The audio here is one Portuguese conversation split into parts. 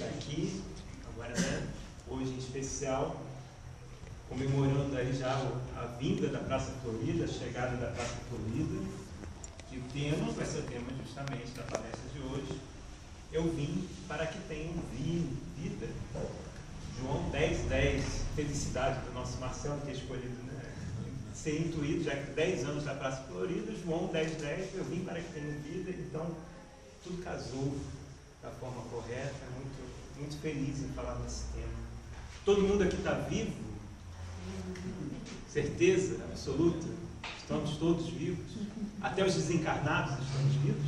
está aqui, agora, né, hoje em especial, comemorando aí já a vinda da Praça Florida, a chegada da Praça Florida, que o tema vai ser o tema justamente da palestra de hoje. Eu vim para que tenham vida. João 10:10, felicidade do nosso Marcelo ter escolhido, né, ser intuído, já que 10 anos da Praça Florida, João 10:10, eu vim para que tenham vida. Então, tudo casou da forma correta, muito feliz em falar nesse tema. Todo mundo aqui está vivo? Certeza absoluta? Estamos todos vivos? Até os desencarnados estamos vivos?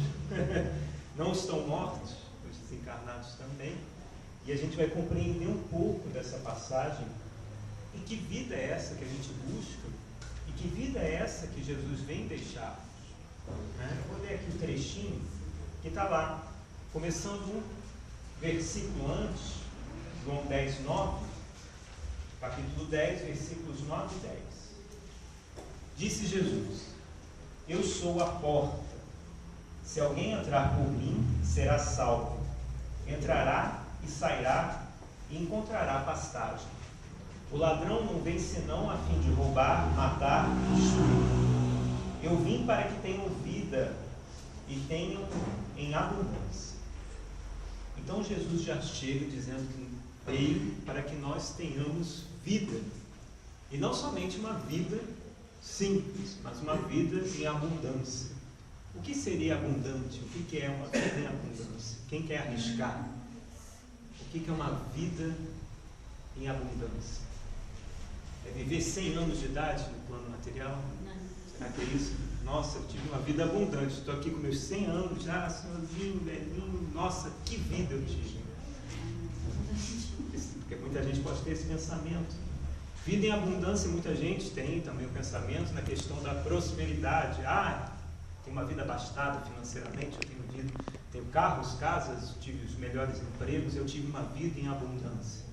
Não estão mortos? Os desencarnados também. E a gente vai compreender um pouco dessa passagem. E que vida é essa que a gente busca? E que vida é essa que Jesus vem deixar? Eu vou ler aqui um trechinho que está lá, começando um versículo antes, João 10:9, capítulo 10, versículos 9 e 10. Disse Jesus: eu sou a porta. Se alguém entrar por mim, será salvo. Entrará e sairá e encontrará pastagem. O ladrão não vem senão a fim de roubar, matar e destruir. Eu vim para que tenham vida e tenham em abundância. Então Jesus já chega dizendo que veio para que nós tenhamos vida. E não somente uma vida simples, mas uma vida em abundância. O que seria abundante? O que é uma vida em abundância? Quem quer arriscar? O que é uma vida em abundância? É viver 100 anos de idade no plano material? Será que é isso? Nossa, eu tive uma vida abundante, estou aqui com meus 100 anos já, senhorzinho, velhinho, nossa, que vida eu tive. Porque muita gente pode ter esse pensamento. Vida em abundância, muita gente tem também o pensamento na questão da prosperidade. Tenho uma vida abastada financeiramente, eu tenho carros, casas, tive os melhores empregos, eu tive uma vida em abundância.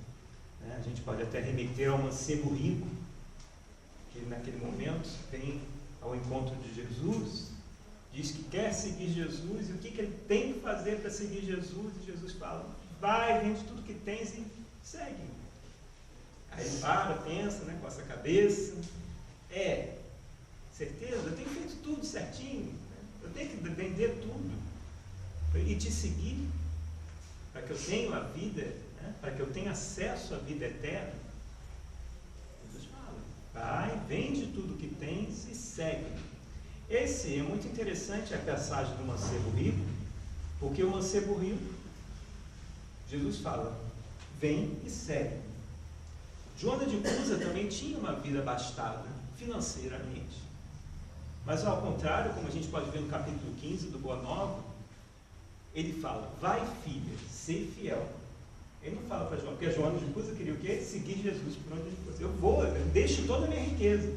A gente pode até remeter ao mancebo rico, que naquele momento vem ao encontro de Jesus, diz que quer seguir Jesus, e o que ele tem que fazer para seguir Jesus? E Jesus fala: vai, vende tudo que tens e segue. Aí ele pensa, né, coça a cabeça. Certeza? Eu tenho feito tudo certinho, né? Eu tenho que vender tudo e te seguir, para que eu tenha a vida, né? Para que eu tenha acesso à vida eterna. Jesus fala: vai, vende tudo que tens e segue. Esse é muito interessante, a passagem do mancebo rico, porque o mancebo rico, Jesus fala: vem e segue. Joana de Cusa também tinha uma vida abastada financeiramente, mas ao contrário, como a gente pode ver no capítulo 15 do Boa Nova, ele fala: vai, filha, ser fiel. Ele não fala para Joana, porque a Joana de Cusa queria o quê? seguir Jesus por onde ele fosse. Eu deixo toda a minha riqueza.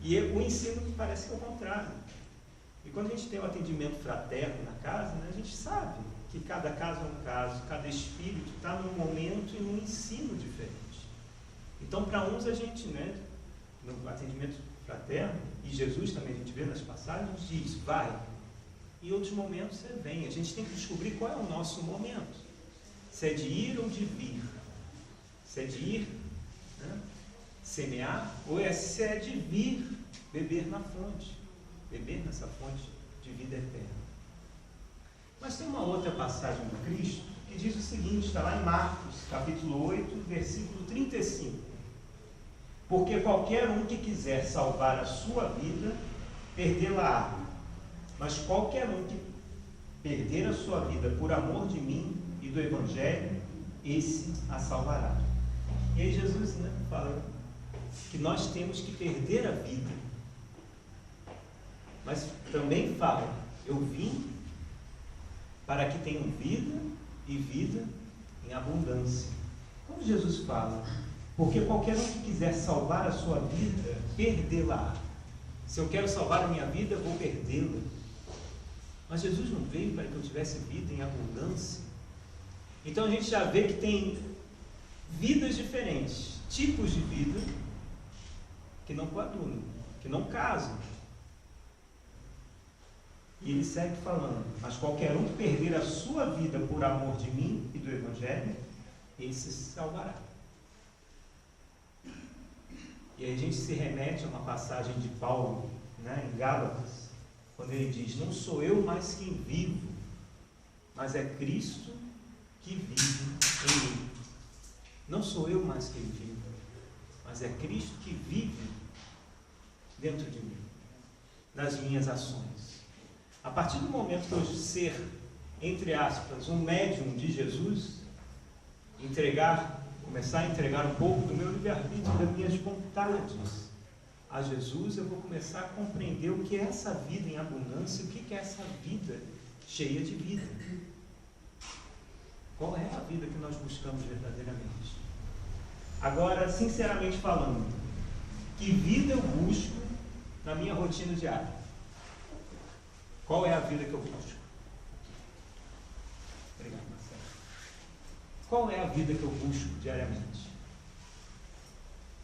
E o ensino parece que é o contrário. E quando a gente tem um atendimento fraterno na casa, né, a gente sabe que cada caso é um caso, cada espírito está num momento e num ensino diferente. Então, para uns a gente, né, no atendimento fraterno, e Jesus também a gente vê nas passagens, diz: vai. Em outros momentos você vem. A gente tem que descobrir qual é o nosso momento. Se é de ir ou de vir. Se é de ir, né, semear, ou se é de vir beber na fonte. Beber nessa fonte de vida eterna. Mas tem uma outra passagem do Cristo que diz o seguinte, está lá em Marcos, capítulo 8, versículo 35. Porque qualquer um que quiser salvar a sua vida, perdê-la-á. Mas qualquer um que perder a sua vida por amor de mim e do Evangelho, esse a salvará. E aí Jesus, né, fala que nós temos que perder a vida. Mas também fala: eu vim para que tenham vida e vida em abundância. Quando Jesus fala: porque qualquer um que quiser salvar a sua vida, perdê-la. Se eu quero salvar a minha vida, eu vou perdê-la. Mas Jesus não veio para que eu tivesse vida em abundância. Então a gente já vê que tem vidas diferentes, tipos de vida que não coadunam, que não casam. E ele segue falando: mas qualquer um que perder a sua vida por amor de mim e do Evangelho, esse se salvará. E aí a gente se remete a uma passagem de Paulo, né, em Gálatas, quando ele diz: não sou eu mais quem vivo, mas é Cristo que vive em mim. Não sou eu mais quem vivo, mas é Cristo que vive dentro de mim, nas minhas ações. A partir do momento que eu ser, entre aspas, um médium de Jesus, começar a entregar um pouco do meu livre-arbítrio, das minhas vontades a Jesus, eu vou começar a compreender o que é essa vida em abundância, o que é essa vida cheia de vida. Qual é a vida que nós buscamos verdadeiramente? Agora, sinceramente falando, que vida eu busco na minha rotina diária? Qual é a vida que eu busco? Obrigado, Marcelo. Qual é a vida que eu busco diariamente?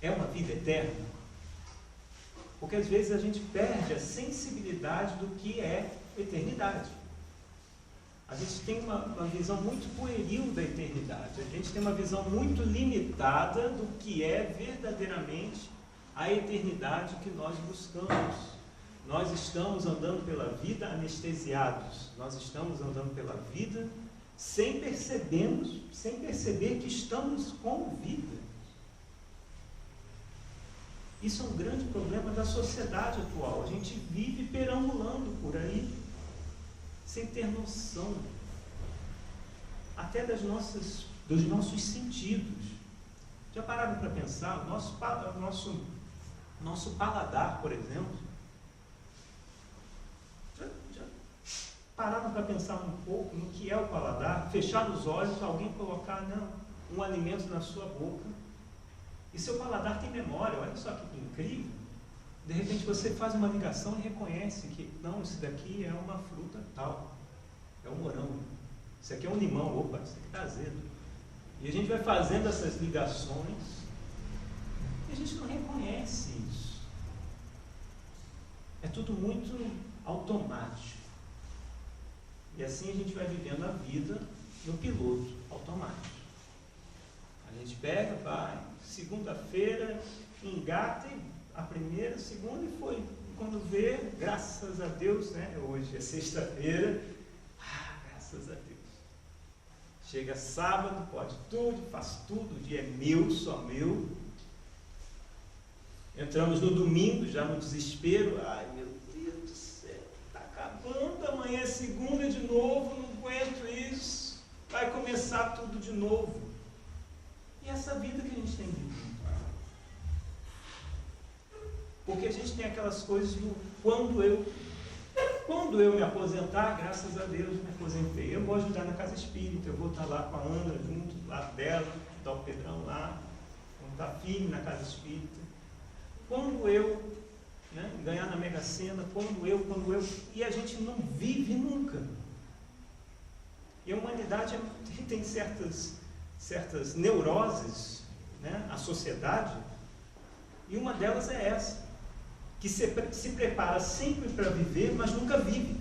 É uma vida eterna? Porque às vezes a gente perde a sensibilidade do que é eternidade. A gente tem uma visão muito pueril da eternidade. A gente tem uma visão muito limitada do que é verdadeiramente a eternidade que nós buscamos. Nós estamos andando pela vida anestesiados. Nós estamos andando pela vida sem perceber que estamos com vida. Isso é um grande problema da sociedade atual. A gente vive perambulando por aí, sem ter noção, até dos nossos sentidos. Já pararam para pensar? Nosso paladar, por exemplo. Já pararam para pensar um pouco no que é o paladar? Fechar os olhos, alguém colocar um alimento na sua boca, e seu paladar tem memória. Olha só que incrível. De repente você faz uma ligação e reconhece que, não, isso daqui é uma fruta tal, é um morango, isso aqui é um limão, opa, isso aqui está azedo. E a gente vai fazendo essas ligações e a gente não reconhece isso. É tudo muito automático. E assim a gente vai vivendo a vida no piloto automático. A gente pega, vai, segunda-feira, engata e a primeira, a segunda e foi. Quando vê, graças a Deus, né? Hoje é sexta-feira, graças a Deus. Chega sábado, pode tudo, faz tudo, o dia é meu, só meu. Entramos no domingo, já no desespero. Ai, meu Deus do céu, está acabando, amanhã é segunda de novo, não aguento isso. Vai começar tudo de novo. E essa vida que a gente tem vivido. Porque a gente tem aquelas coisas do quando eu me aposentar, graças a Deus me aposentei. Eu vou ajudar na casa espírita, eu vou estar lá com a Ana junto, do lado dela, dar o Pedrão lá, vamos estar firme na casa espírita. Quando eu ganhar na Mega Sena, quando eu, e a gente não vive nunca. E a humanidade tem certas neuroses, né, a sociedade, e uma delas é essa, que se prepara sempre para viver, mas nunca vive.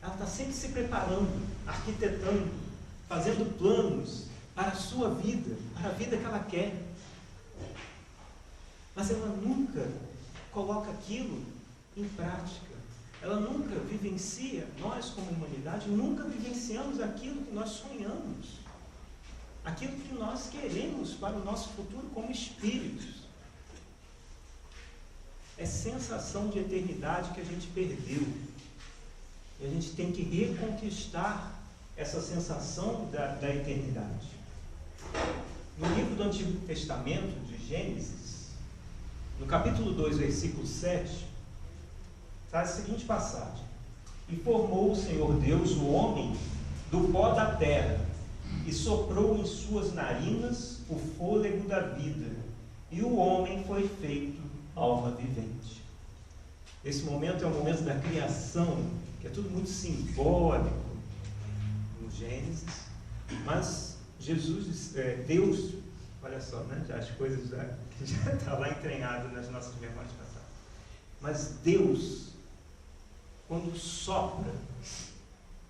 Ela está sempre se preparando, arquitetando, fazendo planos para a sua vida, para a vida que ela quer. Mas ela nunca coloca aquilo em prática. Ela nunca vivencia, nós como humanidade, nunca vivenciamos aquilo que nós sonhamos. Aquilo que nós queremos para o nosso futuro como espíritos. É sensação de eternidade que a gente perdeu. E a gente tem que reconquistar essa sensação da eternidade. No livro do Antigo Testamento, de Gênesis, no capítulo 2, versículo 7, traz a seguinte passagem: e formou o Senhor Deus o homem do pó da terra, e soprou em suas narinas o fôlego da vida, e o homem foi feito alma vivente. Esse momento é o momento da criação, que é tudo muito simbólico no Gênesis, mas Deus, olha só, né? Já as coisas já estão lá entranhadas nas nossas memórias passadas. Mas Deus, quando sopra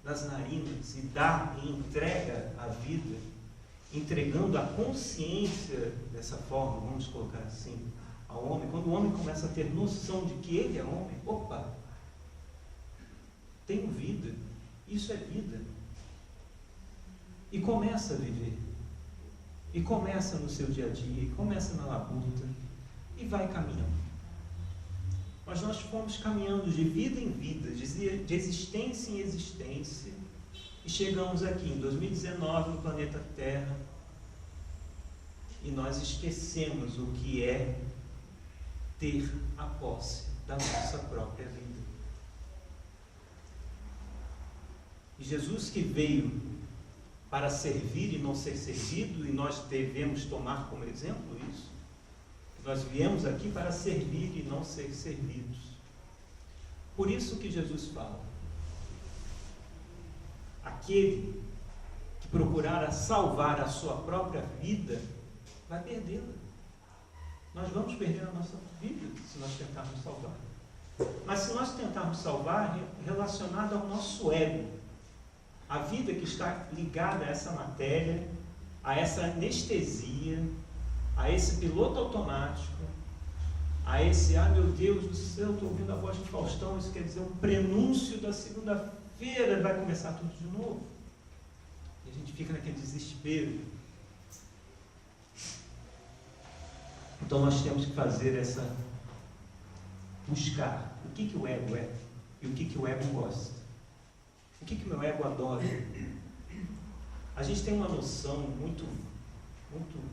nas narinas e dá e entrega a vida, entregando a consciência dessa forma, vamos colocar assim, ao homem, quando o homem começa a ter noção de que ele é homem, opa, tenho vida, isso é vida, e começa a viver, e começa no seu dia a dia, e começa na labuta, e vai caminhando. Mas nós fomos caminhando de vida em vida, de existência em existência, e chegamos aqui em 2019 no planeta Terra, e nós esquecemos o que é ter a posse da nossa própria vida. E Jesus, que veio para servir e não ser servido, e nós devemos tomar como exemplo isso, nós viemos aqui para servir e não ser servidos. Por isso que Jesus fala: aquele que procurar salvar a sua própria vida, vai perdê-la. Nós vamos perder a nossa vida se nós tentarmos salvar. Mas se nós tentarmos salvar relacionado ao nosso ego, a vida que está ligada a essa matéria, a essa anestesia, a esse piloto automático, a esse, meu Deus do céu, estou ouvindo a voz de Faustão, isso quer dizer um prenúncio da segunda-feira, vai começar tudo de novo. E a gente fica naquele desespero. Então nós temos que fazer buscar o que o ego é e o que o ego gosta. O que meu ego adora? A gente tem uma noção muito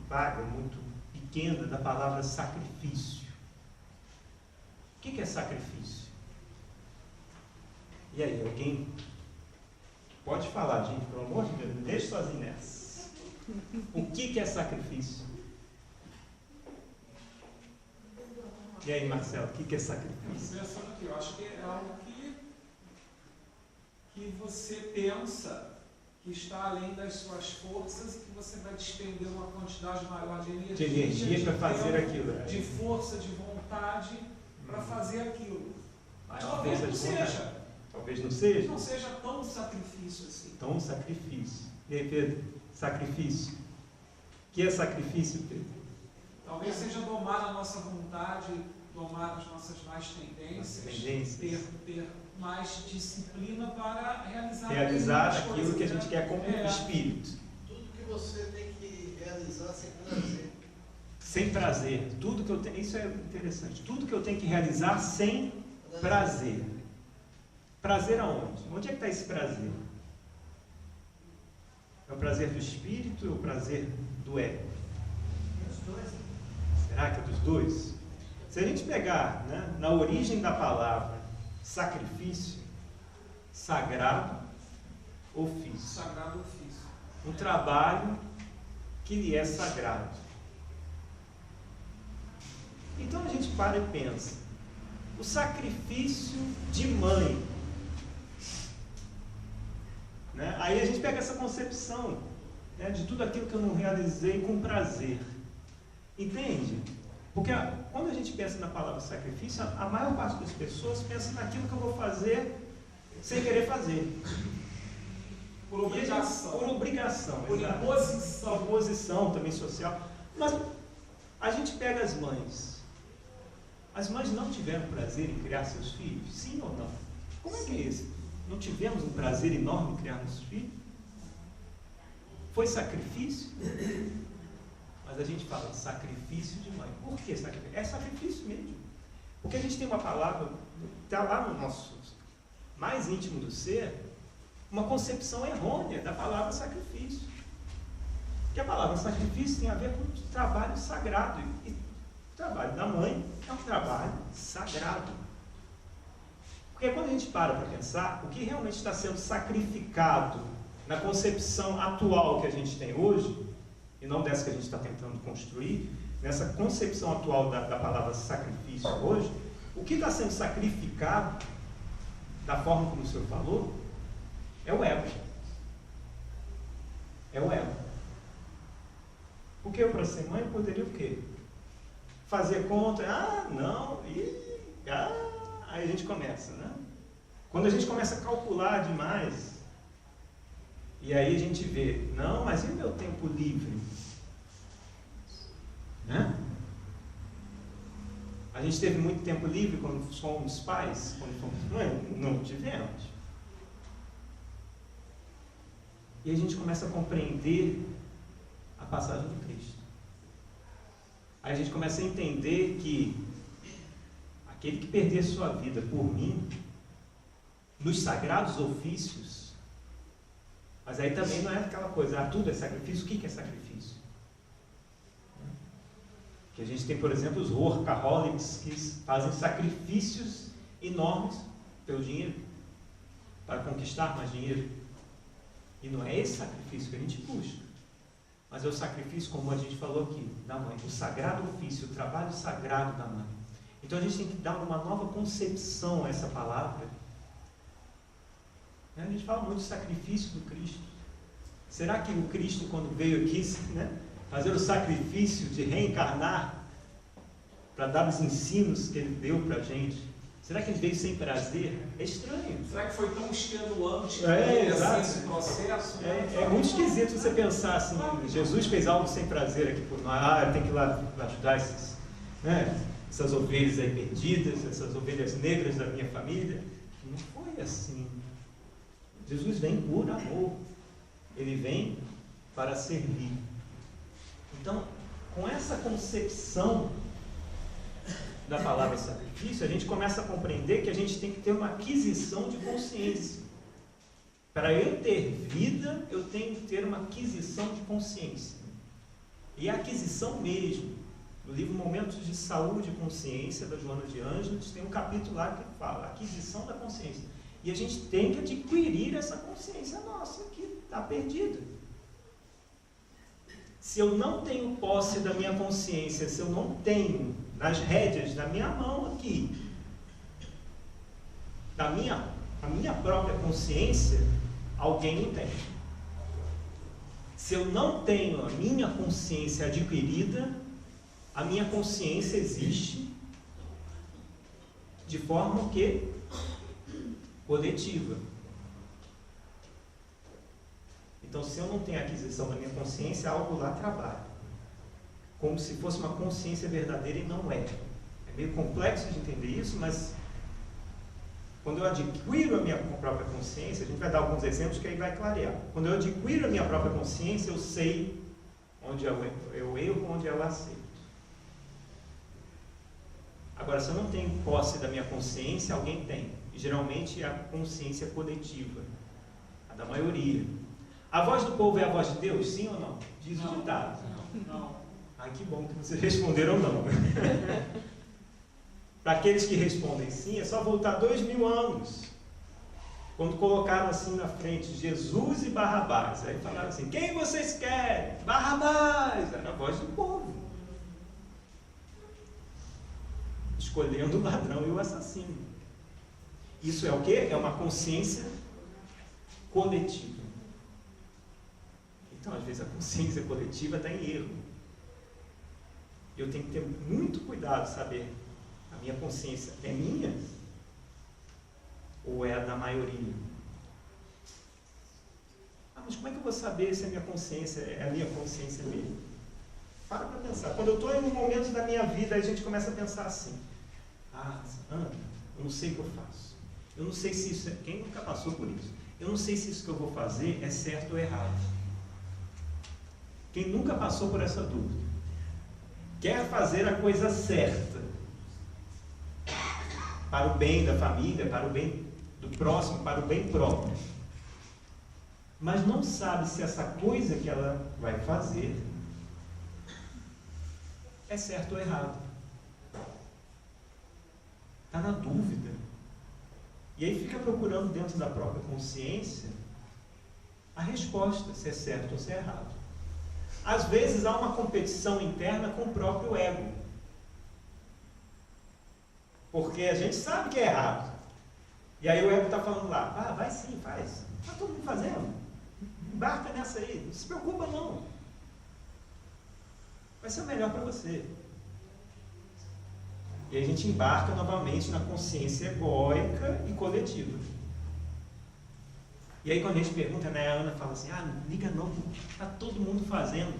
vaga, muito pequena da palavra sacrifício. O que é sacrifício? E aí, alguém pode falar, gente, pelo amor de Deus, me deixe sozinho nessa. O que é sacrifício? E aí, Marcelo, o que é sacrifício? Pensando aqui, eu acho que é algo que você pensa que está além das suas forças e que você vai despender uma quantidade maior de energia para fazer aquilo. De força, de vontade para fazer aquilo. Mas talvez não seja. Talvez não seja. Não seja tão sacrifício assim. Tão sacrifício. E aí, Pedro, sacrifício. O que é sacrifício, Pedro? Talvez seja domar a nossa vontade, domar as nossas mais tendências. Ter mais disciplina para realizar aquilo que a gente quer como espírito. Tudo que você tem que realizar sem prazer. Sem prazer. Tudo que eu tenho, isso é interessante. Tudo que eu tenho que realizar sem prazer. Prazer aonde? Onde é que está esse prazer? É o prazer do espírito ou é o prazer do ego? Dos dois. Será que é dos dois? Se a gente pegar, né, na origem da palavra sacrifício, sagrado ofício. Sagrado ofício. Um trabalho que lhe é sagrado. Então a gente para e pensa: o sacrifício de mãe. Né? Aí a gente pega essa concepção, né, de tudo aquilo que eu não realizei com prazer. Entende? Porque quando a gente pensa na palavra sacrifício, a maior parte das pessoas pensa naquilo que eu vou fazer sem querer fazer. Por obrigação. Por obrigação. Por imposição. Imposição também social. Mas a gente pega as mães. As mães não tiveram prazer em criar seus filhos? Sim ou não? Como é que é isso? Não tivemos um prazer enorme em criar nossos filhos? Foi sacrifício? Mas a gente fala sacrifício de mãe. Por que sacrifício? É sacrifício mesmo. Porque a gente tem uma palavra, está lá no nosso mais íntimo do ser, uma concepção errônea da palavra sacrifício. Porque a palavra sacrifício tem a ver com o trabalho sagrado. E o trabalho da mãe é um trabalho sagrado. Porque quando a gente para pensar, o que realmente está sendo sacrificado na concepção atual que a gente tem hoje, e não dessa que a gente está tentando construir, nessa concepção atual da palavra sacrifício hoje, o que está sendo sacrificado, da forma como o senhor falou, é o ego. É o ego. Porque eu, para ser mãe, poderia o quê? Fazer conta, não, aí a gente começa, né? Quando a gente começa a calcular demais, e aí a gente vê, não, mas e o meu tempo livre? Né? A gente teve muito tempo livre quando fomos pais, quando fomos mães? Não tivemos. E a gente começa a compreender a passagem do Cristo. Aí a gente começa a entender que aquele que perder sua vida por mim, nos sagrados ofícios, mas aí também não é aquela coisa, tudo é sacrifício. O que é sacrifício? Que a gente tem, por exemplo, os workaholics que fazem sacrifícios enormes pelo dinheiro, para conquistar mais dinheiro. E não é esse sacrifício que a gente busca, mas é o sacrifício, como a gente falou aqui, da mãe, o sagrado ofício, o trabalho sagrado da mãe. Então a gente tem que dar uma nova concepção a essa palavra. A gente fala muito do sacrifício do Cristo. Será que o Cristo, quando veio aqui, fazer o sacrifício de reencarnar para dar os ensinos que ele deu para a gente, será que ele veio sem prazer? É estranho. Será que foi tão extenuante esse processo? É muito esquisito você pensar assim, Jesus fez algo sem prazer aqui por nós, eu tenho que ir lá ajudar essas ovelhas aí perdidas, essas ovelhas negras da minha família. Não foi assim. Jesus vem por amor. Ele vem para servir. Então, com essa concepção da palavra sacrifício, a gente começa a compreender que a gente tem que ter uma aquisição de consciência. Para eu ter vida, eu tenho que ter uma aquisição de consciência. E a aquisição mesmo. No livro Momentos de Saúde e Consciência, da Joana de Ângeles, tem um capítulo lá que fala aquisição da consciência. E a gente tem que adquirir essa consciência nossa que está perdida. Se eu não tenho posse da minha consciência, se eu não tenho nas rédeas da minha mão aqui, a minha própria consciência, alguém não tem. Se eu não tenho a minha consciência adquirida, a minha consciência existe de forma que coletiva. Então, se eu não tenho a aquisição da minha consciência, algo lá trabalha. Como se fosse uma consciência verdadeira e não é. É meio complexo de entender isso, mas quando eu adquiro a minha própria consciência, a gente vai dar alguns exemplos que aí vai clarear. Quando eu adquiro a minha própria consciência, eu sei onde eu erro, onde eu acerto. Agora, se eu não tenho posse da minha consciência, alguém tem. E geralmente é a consciência coletiva, a da maioria. A voz do povo é a voz de Deus? Sim ou não? Diz o ditado. Não. Ai, que bom que vocês responderam não. Para aqueles que respondem sim, é só voltar 2000 anos. Quando colocaram assim na frente Jesus e Barrabás, aí falaram assim, quem vocês querem? Barrabás! Era a voz do povo. Escolhendo o ladrão e o assassino. Isso é o quê? É uma consciência coletiva. Então, às vezes, a consciência coletiva está em erro. Eu tenho que ter muito cuidado, saber, a minha consciência é minha ou é a da maioria? Mas como é que eu vou saber se a minha consciência é a minha consciência mesmo? Para pensar. Quando eu estou em um momento da minha vida, a gente começa a pensar assim, Ana, eu não sei o que eu faço. Eu não sei se isso, quem nunca passou por isso? Eu não sei se isso que eu vou fazer é certo ou errado. Quem nunca passou por essa dúvida? Quer fazer a coisa certa, para o bem da família, para o bem do próximo, para o bem próprio. Mas não sabe se essa coisa que ela vai fazer é certo ou errado. Está na dúvida. E aí fica procurando dentro da própria consciência a resposta, se é certo ou se é errado. Às vezes há uma competição interna com o próprio ego. Porque a gente sabe que é errado. E aí o ego está falando lá, vai sim, faz. Está todo mundo fazendo. Embarca nessa aí, não se preocupa não. Vai ser melhor para você. E a gente embarca novamente na consciência egóica e coletiva. E aí quando a gente pergunta, né, a Ana fala assim, liga não, está todo mundo fazendo.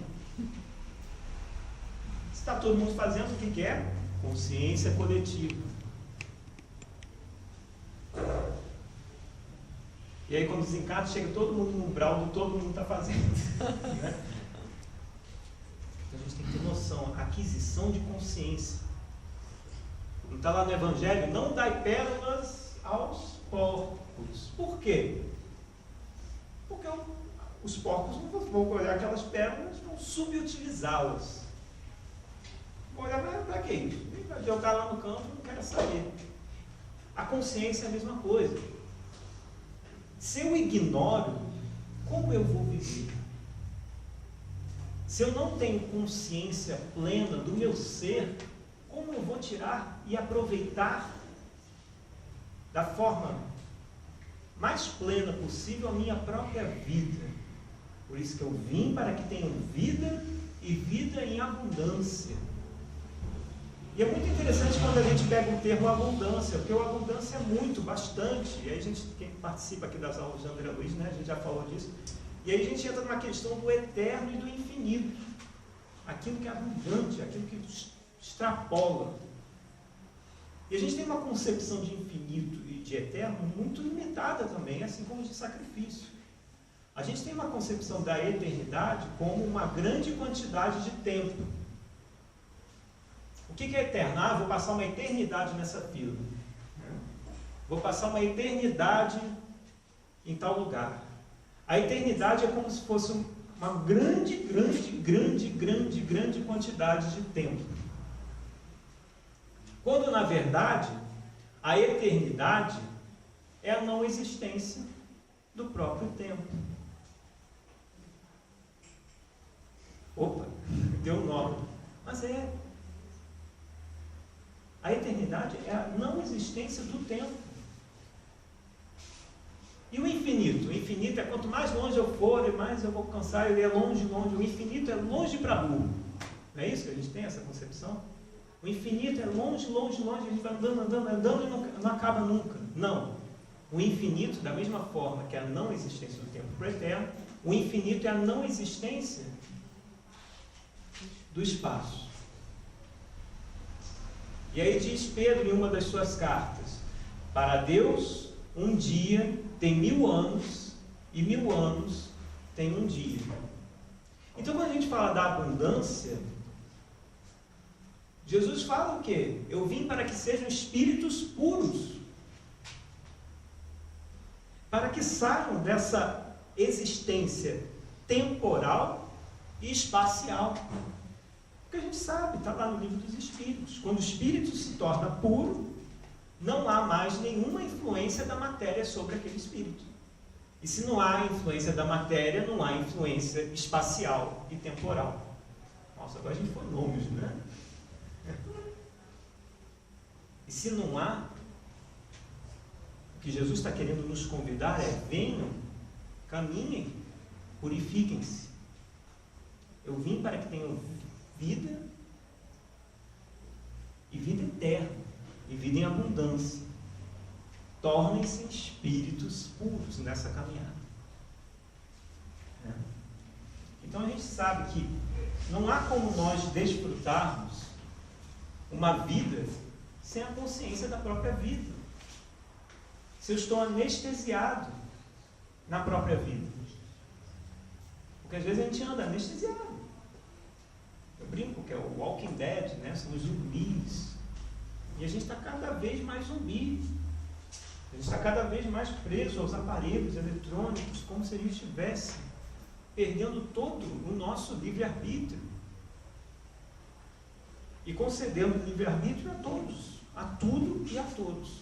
Se está todo mundo fazendo, o que é? Consciência coletiva. E aí quando desencata, chega todo mundo no umbral do todo mundo está fazendo. Né? Então a gente tem que ter noção, aquisição de consciência. Não está lá no Evangelho, não dai pérolas aos porcos. Por quê? Porque os porcos não vão olhar aquelas pérolas, vão subutilizá-las. Vão olhar para quê? Vai jogar lá no campo, não quero saber. A consciência é a mesma coisa. Se eu ignoro, como eu vou viver? Se eu não tenho consciência plena do meu ser, como eu vou tirar e aproveitar da forma mais plena possível a minha própria vida? Por isso que eu vim para que tenham vida e vida em abundância. E é muito interessante quando a gente pega o termo abundância, porque o abundância é muito, bastante. E aí quem participa aqui das aulas de André Luiz, né, a gente já falou disso. E aí a gente entra numa questão do eterno e do infinito. Aquilo que é abundante, aquilo que extrapola. E a gente tem uma concepção de infinito e de eterno muito limitada também, assim como de sacrifício. A gente tem uma concepção da eternidade como uma grande quantidade de tempo. O que é eterno? Vou passar uma eternidade nessa fila. Vou passar uma eternidade em tal lugar. A eternidade é como se fosse uma grande quantidade de tempo. Quando, na verdade, a eternidade é a não existência do próprio tempo. Opa, deu um nome. Mas é. A eternidade é a não existência do tempo. E o infinito? O infinito é quanto mais longe eu for, mais eu vou alcançar, ele é longe. O infinito é longe para burro. Não é isso que a gente tem, essa concepção? O infinito é longe, a gente vai andando e não acaba nunca. Não. O infinito, da mesma forma que a não existência do tempo para o eterno, o infinito é a não existência do espaço. E aí diz Pedro em uma das suas cartas, para Deus um dia tem 1000 anos e 1000 anos tem um dia. Então quando a gente fala da abundância, Jesus fala o quê? Eu vim para que sejam espíritos puros, para que saiam dessa existência temporal e espacial. Porque a gente sabe, está lá no livro dos Espíritos, quando o espírito se torna puro, não há mais nenhuma influência da matéria sobre aquele espírito. E se não há influência da matéria, não há influência espacial e temporal. Nossa, agora a gente foi nomes, né? E se não há, o que Jesus está querendo nos convidar é: venham, caminhem, purifiquem-se. Eu vim para que tenham vida e vida eterna e vida em abundância. Tornem-se espíritos puros nessa caminhada. Então a gente sabe que não há como nós desfrutarmos uma vida sem a consciência da própria vida. Se eu estou anestesiado na própria vida. Porque às vezes a gente anda anestesiado. Eu brinco que é o Walking Dead, né? São os zumbis. E a gente está cada vez mais zumbi. A gente está cada vez mais preso aos aparelhos eletrônicos, como se a gente estivesse perdendo todo o nosso livre-arbítrio. E concedendo livre-arbítrio a todos, a tudo e a todos.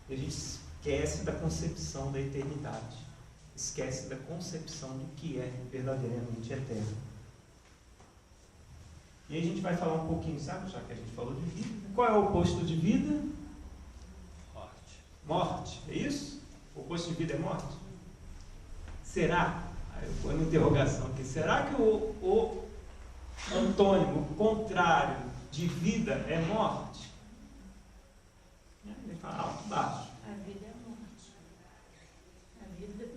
E a gente esquece da concepção da eternidade. Esquece da concepção do que é verdadeiramente eterno. E aí a gente vai falar um pouquinho, sabe, já que a gente falou de vida. Qual é o oposto de vida? Morte. Morte, é isso? O oposto de vida é morte? Será? Aí eu ponho uma interrogação aqui. Será que o antônimo, o contrário de vida é morte? Ele fala alto, baixo. A vida é morte. A vida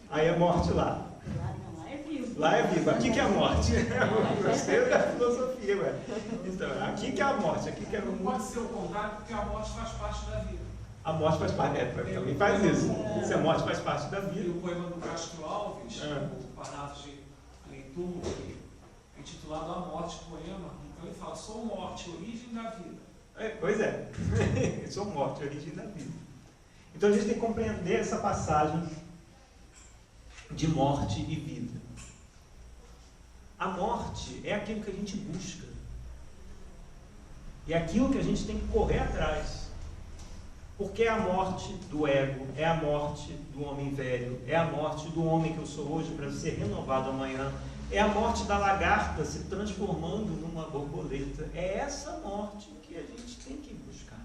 Aí é morte lá. Lá é vivo. Lá é vivo. Aqui que é a morte. Eu gostei da filosofia, ué. Então, aqui que é a morte. Aqui que é o Não mundo. pode ser o contrário, porque a morte faz parte da vida. A morte faz parte. Também faz isso. Se a morte faz parte da E vida. o poema do Castro Alves, o Parágrafo de Leitura, é intitulado A Morte, poema. Então ele fala: sou morte, origem da vida. Pois é. Sou morte, origem da vida. Então a gente tem que compreender essa passagem de morte e vida. A morte é aquilo que a gente busca. É aquilo que a gente tem que correr atrás. Porque é a morte do ego, é a morte do homem velho, é a morte do homem que eu sou hoje para ser renovado amanhã, é a morte da lagarta se transformando numa borboleta. É essa morte que a gente tem que buscar.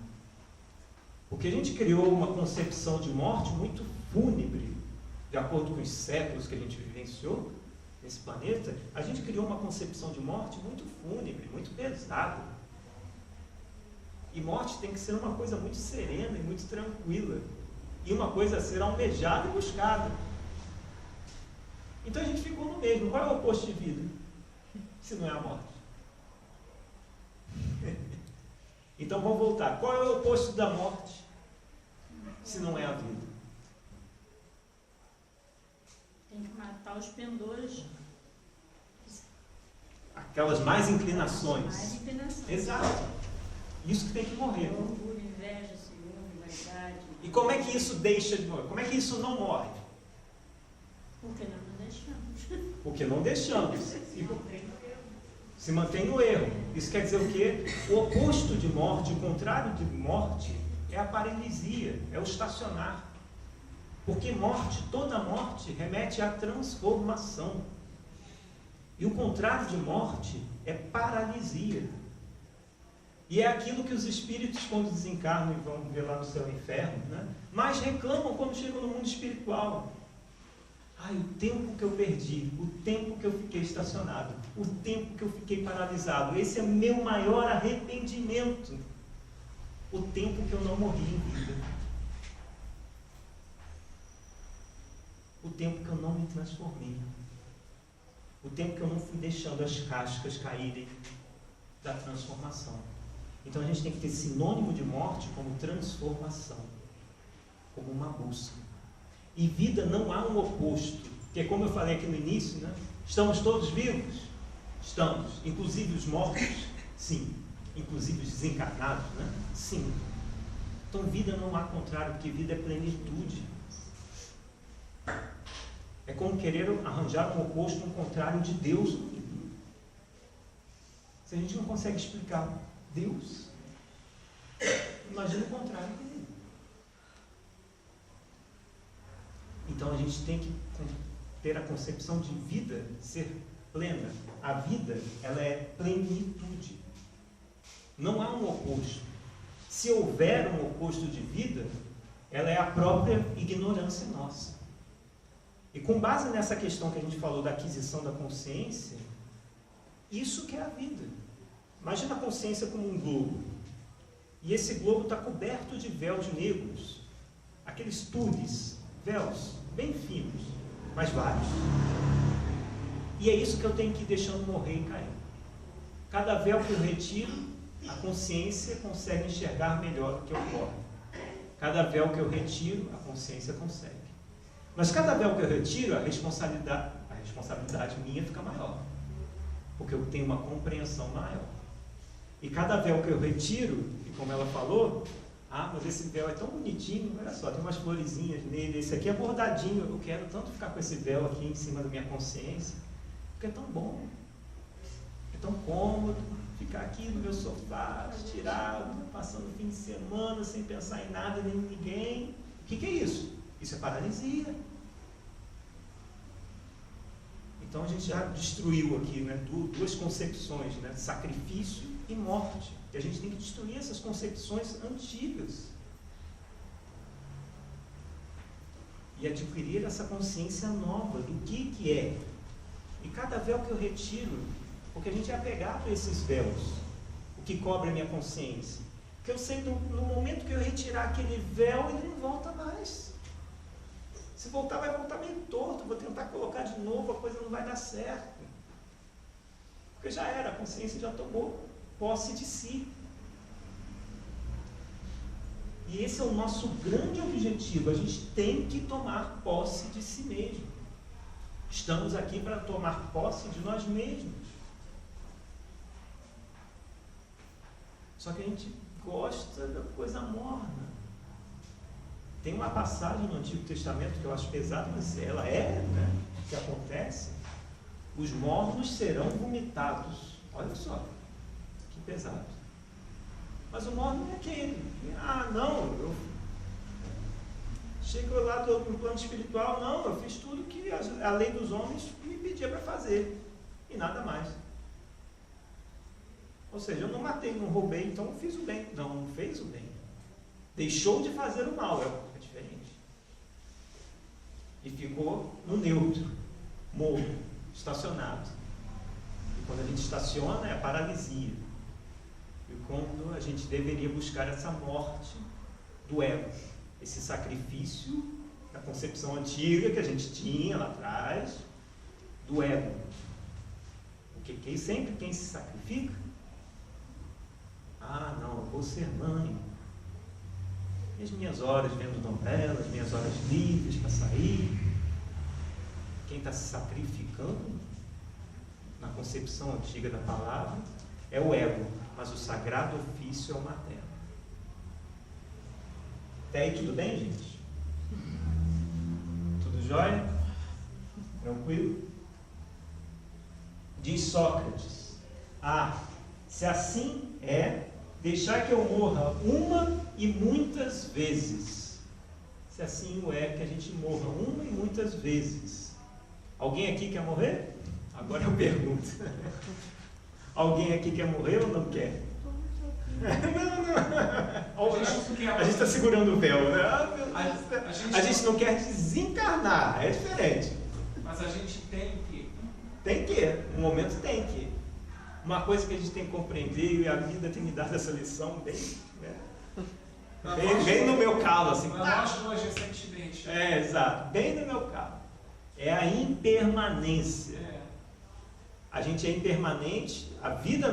Porque a gente criou uma concepção de morte muito fúnebre, de acordo com os séculos que a gente vivenciou nesse planeta. A gente criou uma concepção de morte muito fúnebre, muito pesada. E morte tem que ser uma coisa muito serena e muito tranquila. E uma coisa a ser almejada e buscada. Então a gente ficou no mesmo. Qual é o oposto de vida? Se não é a morte. Então vamos voltar. Qual é o oposto da morte? Se não é a vida. Tem que matar os pendores. Aquelas mais inclinações. Mais inclinações. Exato. Isso que tem que morrer. Orgulho, inveja, ciúme, vaidade. E como é que isso deixa de morrer? Como é que isso não morre? Porque nós não deixamos. Porque não deixamos. Se mantém no erro. Isso quer dizer o quê? O oposto de morte, o contrário de morte, é a paralisia, é o estacionar. Porque morte, toda morte, remete à transformação. E o contrário de morte é paralisia. E é aquilo que os espíritos, quando desencarnam e vão ver lá no céu e inferno, né, mais reclamam quando chegam no mundo espiritual. Ai, o tempo que eu perdi, o tempo que eu fiquei estacionado, o tempo que eu fiquei paralisado, esse é o meu maior arrependimento. O tempo que eu não morri em vida. O tempo que eu não me transformei. O tempo que eu não fui deixando as cascas caírem da transformação. Então a gente tem que ter sinônimo de morte como transformação, como uma busca. E vida não há um oposto, porque como eu falei aqui no início, né, estamos todos vivos? Estamos. Inclusive os mortos? Sim. Inclusive os desencarnados? Né? Sim. Então vida não há contrário, porque vida é plenitude. É como querer arranjar um oposto, um contrário de Deus no mundo. Se a gente não consegue explicar Deus, imagina o contrário dele. Então a gente tem que ter a concepção de vida ser plena. A vida, ela é plenitude. Não há um oposto. Se houver um oposto de vida, ela é a própria ignorância nossa. E com base nessa questão que a gente falou da aquisição da consciência, isso que é a vida. Imagina a consciência como um globo. E esse globo está coberto de véus negros. Aqueles tules, véus bem finos, mas vários. E é isso que eu tenho que ir deixando morrer e cair. Cada véu que eu retiro, a consciência consegue enxergar melhor o que ocorre. Cada véu que eu retiro, a consciência consegue. Mas cada véu que eu retiro, a responsabilidade minha fica maior. Porque eu tenho uma compreensão maior. E cada véu que eu retiro, e como ela falou, mas esse véu é tão bonitinho, olha só, tem umas florezinhas nele, esse aqui é bordadinho, eu quero tanto ficar com esse véu aqui em cima da minha consciência, porque é tão bom, é tão cômodo ficar aqui no meu sofá, estirado, passando o fim de semana, sem pensar em nada nem em ninguém. O que é isso? Isso é paralisia. Então a gente já destruiu aqui, né, duas concepções, né, sacrifício e morte. E a gente tem que destruir essas concepções antigas. E adquirir essa consciência nova do que é. E cada véu que eu retiro, porque a gente é apegado a esses véus, o que cobre a minha consciência. Porque eu sei que no momento que eu retirar aquele véu, ele não volta mais. Se voltar, vai voltar meio torto, vou tentar colocar de novo, a coisa não vai dar certo. Porque já era, a consciência já tomou posse de si. E esse é o nosso grande objetivo, a gente tem que tomar posse de si mesmo. Estamos aqui para tomar posse de nós mesmos. Só que a gente gosta da coisa morna. Tem uma passagem no Antigo Testamento que eu acho pesada, mas ela é, né? O que acontece? Os mornos serão vomitados. Olha só, que pesado. Mas o morno é aquele. Ah, não, eu chego lá no plano espiritual, não, eu fiz tudo que a lei dos homens me pedia para fazer. E nada mais. Ou seja, eu não matei, não roubei, então eu fiz o bem. Não, não fez o bem. Deixou de fazer o mal, é diferente. E ficou no neutro, morto, estacionado. E quando a gente estaciona, é paralisia. E quando a gente deveria buscar essa morte do ego, esse sacrifício da concepção antiga que a gente tinha lá atrás, do ego. Porque sempre quem se sacrifica, ah, não, eu vou ser mãe. E as minhas horas vendo novelas, minhas horas livres para sair. Quem está se sacrificando, na concepção antiga da palavra, é o ego, mas o sagrado ofício é o materno. Até aí tudo bem, gente? Tudo jóia? Tranquilo? Diz Sócrates: ah, se assim é, deixar que eu morra uma e muitas vezes. Se assim o é, que a gente morra uma e muitas vezes. Alguém aqui quer morrer? Agora eu pergunto. Alguém aqui quer morrer ou não quer? Não. A gente está segurando o véu, né? A gente não quer desencarnar, é diferente. Mas a gente tem que. Tem que, no momento tem que. Uma coisa que a gente tem que compreender, e a vida tem me dado essa lição bem, né? Bem no meu calo, assim. Nós dois recentemente. É, exato, bem no meu calo. É a impermanência. A gente é impermanente, a vida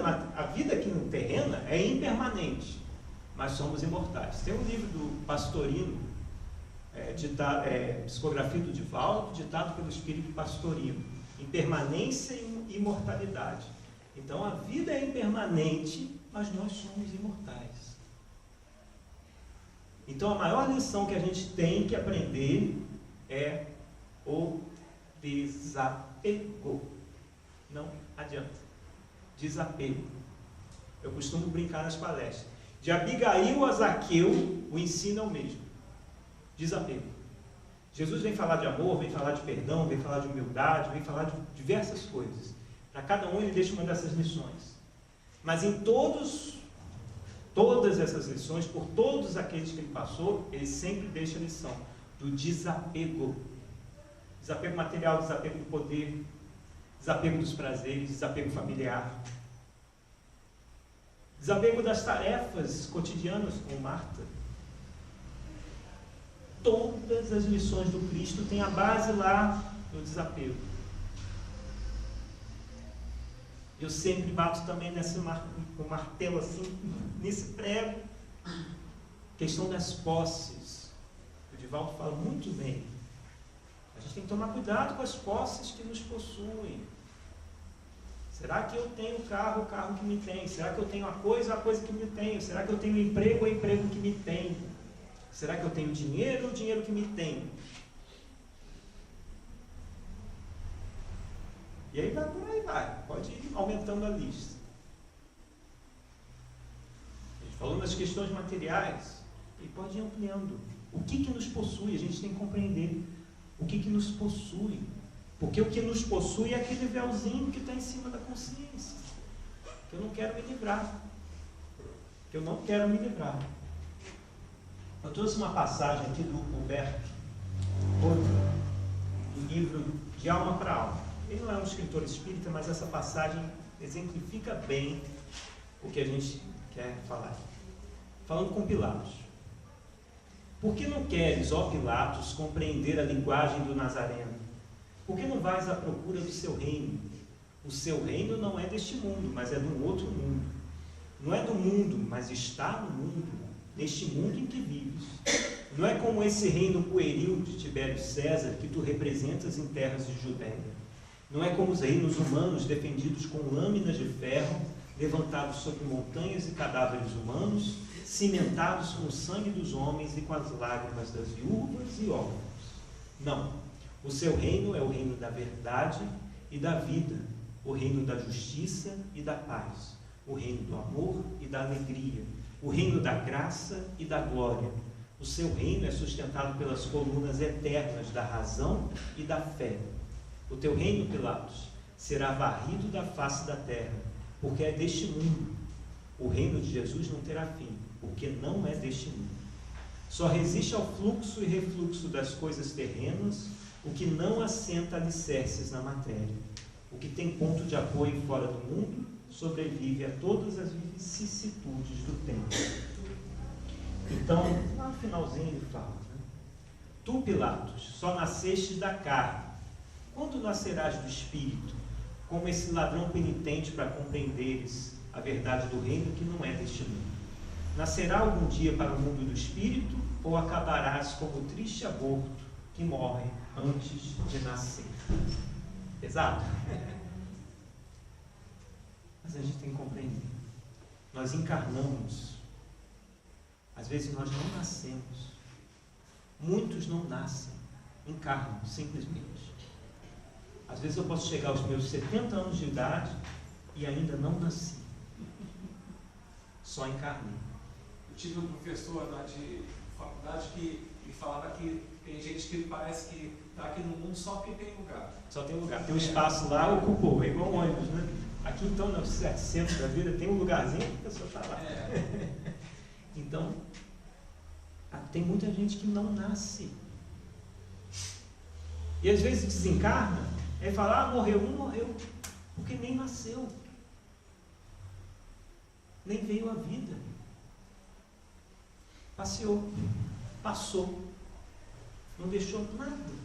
aqui no terreno é impermanente, mas somos imortais. Tem um livro do Pastorino, Psicografia do Divaldo, ditado pelo Espírito Pastorino, Impermanência e Imortalidade. Então a vida é impermanente, mas nós somos imortais. Então a maior lição que a gente tem que aprender é o desapego. Não adianta. Desapego. Eu costumo brincar nas palestras. De Abigail a Zaqueu, o ensino é o mesmo. Desapego. Jesus vem falar de amor, vem falar de perdão, vem falar de humildade, vem falar de diversas coisas. Para cada um ele deixa uma dessas lições. Mas em todas essas lições, por todos aqueles que ele passou, ele sempre deixa a lição do desapego. Desapego material, desapego do poder, desapego dos prazeres, desapego familiar, desapego das tarefas cotidianas com Marta. Todas as lições do Cristo têm a base lá no desapego. Eu sempre bato também com martelo assim, nesse prego. Questão das posses. O Divaldo fala muito bem. A gente tem que tomar cuidado com as posses que nos possuem. Será que eu tenho o carro que me tem? Será que eu tenho a coisa que me tem? Será que eu tenho o emprego que me tem? Será que eu tenho o dinheiro que me tem? E aí vai por aí, pode ir aumentando a lista. A gente falou nas questões materiais, e pode ir ampliando. O que nos possui? A gente tem que compreender o que nos possui. Porque o que nos possui é aquele véuzinho que está em cima da consciência. Que eu não quero me livrar. Eu trouxe uma passagem aqui do Humberto, do livro De Alma para Alma. Ele não é um escritor espírita, mas essa passagem exemplifica bem o que a gente quer falar. Falando com Pilatos. Por que não queres, ó Pilatos, compreender a linguagem do Nazareno? Por que não vais à procura do seu reino? O seu reino não é deste mundo, mas é de um outro mundo. Não é do mundo, mas está no mundo, neste mundo em que vives. Não é como esse reino pueril de Tibério César que tu representas em terras de Judéia. Não é como os reinos humanos defendidos com lâminas de ferro, levantados sobre montanhas e cadáveres humanos, cimentados com o sangue dos homens e com as lágrimas das viúvas e órfãos. Não. O seu reino é o reino da verdade e da vida, o reino da justiça e da paz, o reino do amor e da alegria, o reino da graça e da glória. O seu reino é sustentado pelas colunas eternas da razão e da fé. O teu reino, Pilatos, será varrido da face da terra, porque é deste mundo. O reino de Jesus não terá fim, porque não é deste mundo. Só resiste ao fluxo e refluxo das coisas terrenas o que não assenta alicerces na matéria. O que tem ponto de apoio fora do mundo sobrevive a todas as vicissitudes do tempo. Então, lá no finalzinho ele fala, né? Tu, Pilatos, só nasceste da carne. Quando nascerás do Espírito, como esse ladrão penitente, para compreenderes a verdade do reino que não é deste mundo? Nascerá algum dia para o mundo do Espírito, ou acabarás como o triste aborto que morre antes de nascer? Pesado? Mas a gente tem que compreender. Nós encarnamos. Às vezes nós não nascemos. Muitos não nascem. Encarnam, simplesmente. Às vezes eu posso chegar aos meus 70 anos de idade e ainda não nasci. Só encarnei. Eu tive um professor lá de faculdade que me falava que tem gente que parece que está aqui no mundo só porque tem lugar. Só tem lugar. Tem um espaço lá, ocupou. É igual um ônibus, né? Aqui então, no 700 da vida, tem um lugarzinho que a pessoa está lá. Então, tem muita gente que não nasce. E às vezes desencarna, aí fala, morreu. Não morreu, porque nem nasceu. Nem veio à vida. Passeou, passou, não deixou nada.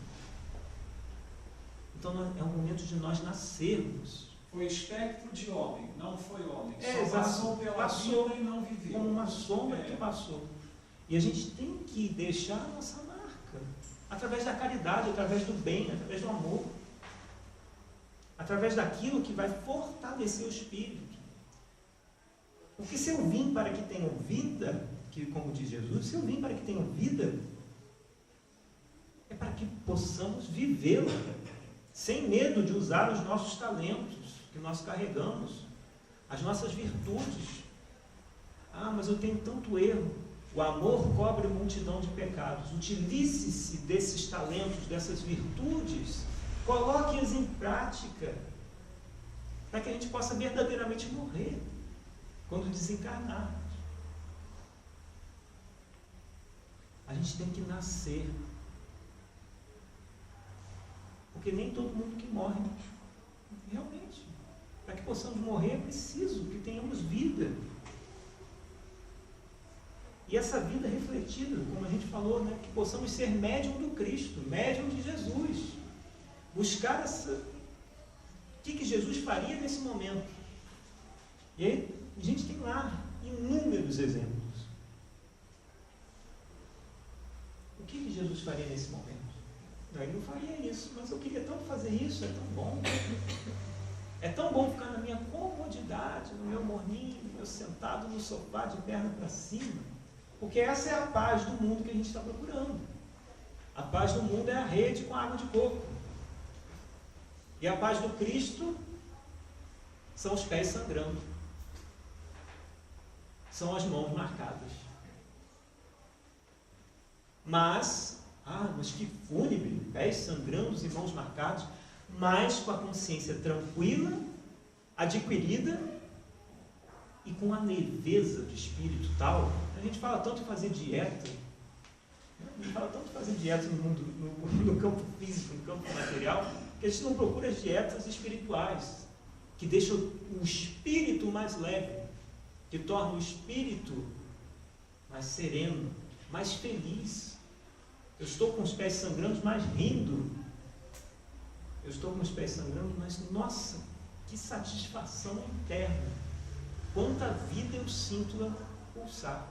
Então é o momento de nós nascermos. Foi espectro de homem, não foi homem. Só passou pela vida e não viveu. Como uma sombra que passou. E a gente tem que deixar a nossa marca. Através da caridade, através do bem, através do amor. Através daquilo que vai fortalecer o espírito. Porque se eu vim para que tenham vida, que como diz Jesus, se eu vim para que tenham vida, é para que possamos vivê-la, sem medo de usar os nossos talentos que nós carregamos, as nossas virtudes. Mas eu tenho tanto erro. O amor cobre multidão de pecados. Utilize-se desses talentos, dessas virtudes, coloque-as em prática, para que a gente possa verdadeiramente morrer quando desencarnar. A gente tem que nascer. Porque nem todo mundo que morre, realmente, para que possamos morrer é preciso que tenhamos vida. E essa vida refletida, como a gente falou, né, que possamos ser médium do Cristo, médium de Jesus. Buscar o que Jesus faria nesse momento. E aí a gente tem lá inúmeros exemplos. O que Jesus faria nesse momento? Não, ele não faria isso, mas eu queria tanto fazer isso, é tão bom. É tão bom ficar na minha comodidade, no meu morninho, eu sentado no sofá de perna para cima. Porque essa é a paz do mundo que a gente está procurando. A paz do mundo é a rede com água de coco. E a paz do Cristo são os pés sangrando. São as mãos marcadas. Mas que fúnebre, pés sangrando e mãos marcados, mas com a consciência tranquila, adquirida e com a leveza de espírito tal. A gente fala tanto em fazer dieta, no mundo, no campo físico, no campo material, que a gente não procura as dietas espirituais, que deixam o espírito mais leve, que tornam o espírito mais sereno, mais feliz. Eu estou com os pés sangrando, mas rindo. Eu estou com os pés sangrando, mas nossa, que satisfação interna. Quanta vida eu sinto a pulsar.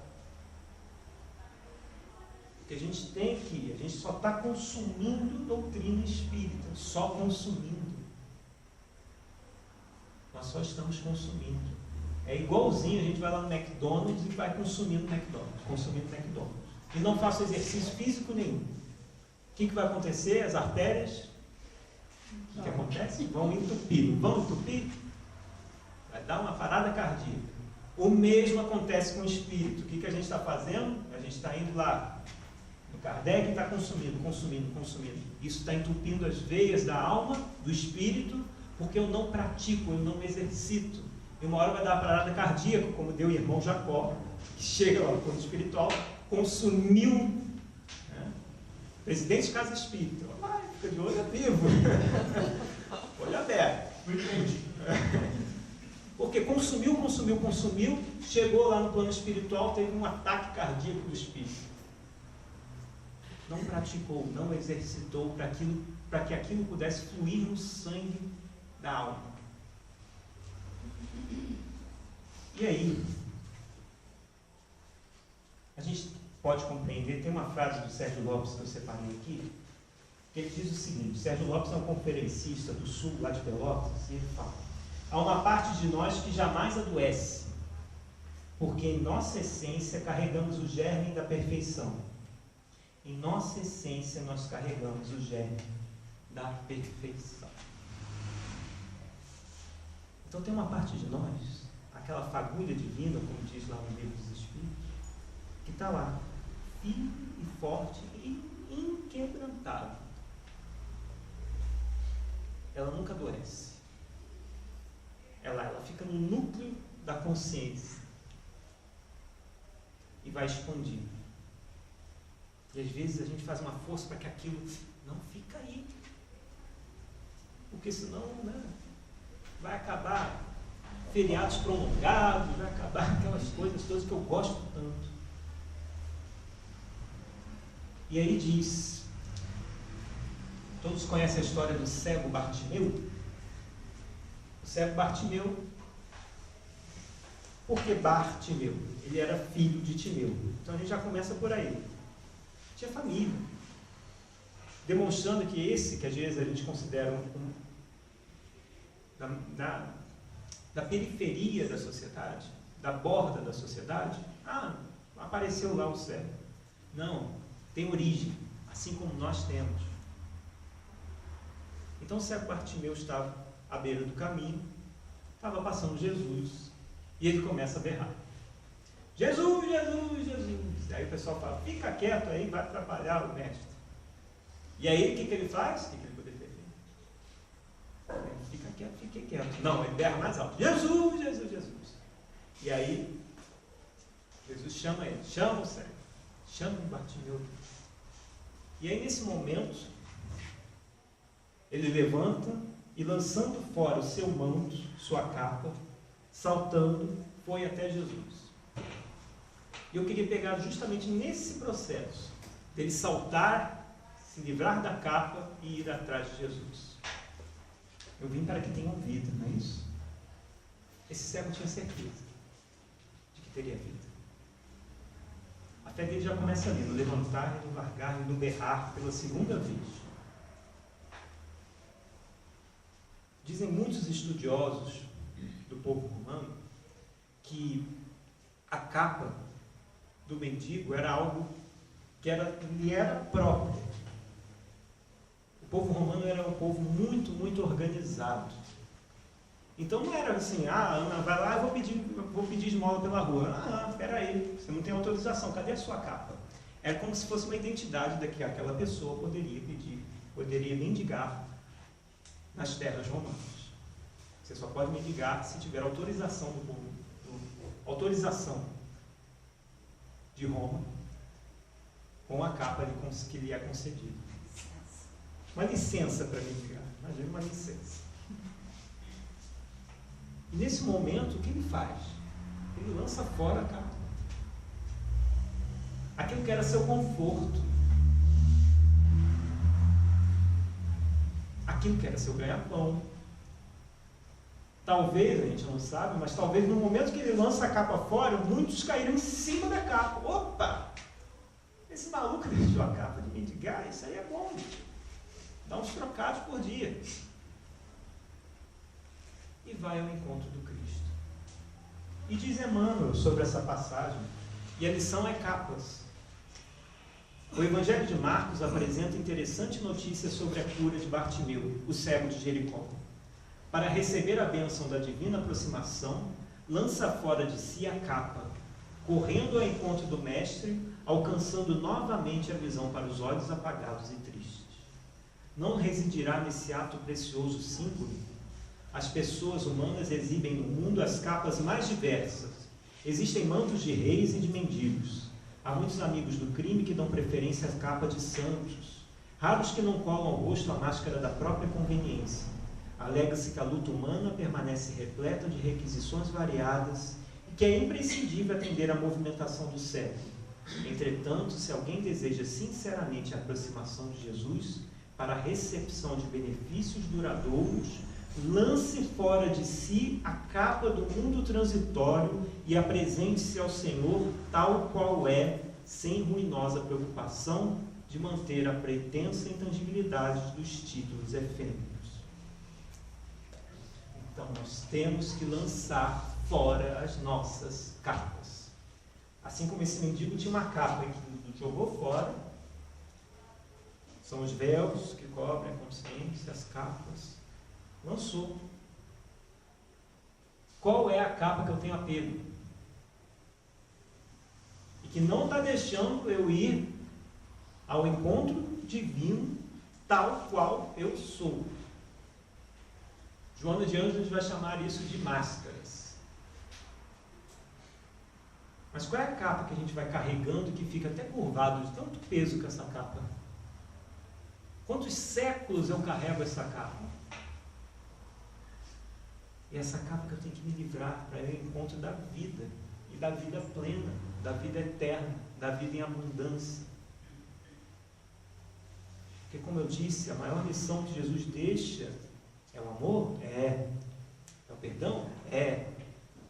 Porque a gente só está consumindo doutrina espírita, só consumindo. Nós só estamos consumindo. É igualzinho, a gente vai lá no McDonald's e vai consumindo McDonald's. E não faço exercício físico nenhum. O que vai acontecer? As artérias, o que acontece? Vão entupir. Não vão entupir? Vai dar uma parada cardíaca. O mesmo acontece com o espírito. O que a gente está fazendo? A gente está indo lá no Kardec e está consumindo. Isso está entupindo as veias da alma, do espírito, porque eu não pratico, eu não exercito. E uma hora vai dar uma parada cardíaca, como deu o irmão Jacó, que chega lá no plano espiritual, consumiu, né? Presidente de casa espírita. Vai, fica de olho vivo. Olho aberto. Não entendi. Porque consumiu, chegou lá no plano espiritual, teve um ataque cardíaco do espírito. Não praticou, não exercitou para que aquilo pudesse fluir no sangue da alma. E aí, a gente pode compreender, tem uma frase do Sérgio Lopes que eu separei aqui, que ele diz o seguinte: Sérgio Lopes é um conferencista do sul, lá de Pelotas, e ele fala: há uma parte de nós que jamais adoece, porque em nossa essência carregamos o germe da perfeição. Em nossa essência nós carregamos o germe da perfeição. Então tem uma parte de nós, aquela fagulha divina, como diz lá no Livro dos Espíritos, que está lá, firme e forte e inquebrantável. Ela nunca adoece. Ela fica no núcleo da consciência e vai expandindo. E às vezes a gente faz uma força para que aquilo não fique aí. Porque senão, né, vai acabar feriados prolongados, vai acabar aquelas coisas todas que eu gosto tanto. E aí diz, todos conhecem a história do cego Bartimeu? O cego Bartimeu, por que Bartimeu? Ele era filho de Timeu. Então a gente já começa por aí. Tinha família. Demonstrando que esse, que às vezes a gente considera da periferia da sociedade, da borda da sociedade, apareceu lá o cego. Não, tem origem, assim como nós temos. Então o cego Bartimeu estava à beira do caminho, estava passando Jesus, e ele começa a berrar: Jesus, Jesus, Jesus. Aí o pessoal fala: fica quieto aí, vai atrapalhar o mestre. E aí o que ele faz? O que ele poderia ter feito? Fica quieto, fique quieto. Não, ele berra mais alto: Jesus, Jesus, Jesus. E aí Jesus chama ele, chama o cego, chama o Bartimeu. E aí nesse momento ele levanta e, lançando fora o seu manto, sua capa, saltando, foi até Jesus. E eu queria pegar justamente nesse processo dele saltar, se livrar da capa e ir atrás de Jesus. Eu vim para que tenham vida, não é isso? Esse cego tinha certeza de que teria vida. A fé dele já começa ali, no levantar e no largar e no berrar pela segunda vez. Dizem muitos estudiosos do povo romano que a capa do mendigo era algo que lhe era próprio. O povo romano era um povo muito, muito organizado. Então não era assim: Ana, vai lá, vou pedir esmola pela rua. Espera aí, você não tem autorização, cadê a sua capa? Era como se fosse uma identidade da que aquela pessoa poderia mendigar nas terras romanas. Você só pode mendigar se tiver autorização do povo, autorização de Roma, com a capa que lhe é concedida. Uma licença para mendigar. Imagina uma licença. E nesse momento, o que ele faz? Ele lança fora a capa. aquilo que era seu conforto, aquilo que era seu ganha-pão. Talvez, a gente não sabe, mas talvez no momento que ele lança a capa fora, muitos caíram em cima da capa. Opa! Esse maluco deixou a capa de mendigar, isso aí é bom. Dá uns trocados por dia. E vai ao encontro do Cristo. E diz Emmanuel sobre essa passagem, e a lição é capas. O Evangelho de Marcos apresenta interessante notícia sobre a cura de Bartimeu, o cego de Jericó. Para receber a bênção da divina aproximação, lança fora de si a capa, correndo ao encontro do Mestre, alcançando novamente a visão para os olhos apagados e tristes. Não residirá nesse ato precioso símbolo? As pessoas humanas exibem no mundo as capas mais diversas. Existem mantos de reis e de mendigos. Há muitos amigos do crime que dão preferência à capa de santos. Raros que não colam ao rosto a máscara da própria conveniência. Alega-se que a luta humana permanece repleta de requisições variadas e que é imprescindível atender à movimentação do século. Entretanto, se alguém deseja sinceramente a aproximação de Jesus para a recepção de benefícios duradouros, lance fora de si a capa do mundo transitório e apresente-se ao Senhor tal qual é, sem ruinosa preocupação de manter a pretensa intangibilidade dos títulos efêmeros. Então, nós temos que lançar fora as nossas capas. Assim como esse mendigo tinha uma capa que jogou fora, são os véus que cobrem a consciência, as capas, lançou. Qual é a capa que eu tenho apego? E que não está deixando eu ir ao encontro divino tal qual eu sou. Joana de Ângeles vai chamar isso de máscaras. Mas qual é a capa que a gente vai carregando que fica até curvado de tanto peso que essa capa? Quantos séculos eu carrego essa capa? E essa capa que eu tenho que me livrar para ir ao encontro da vida, e da vida plena, da vida eterna, da vida em abundância. Porque, como eu disse, a maior lição que Jesus deixa é o amor? É. É o perdão? É.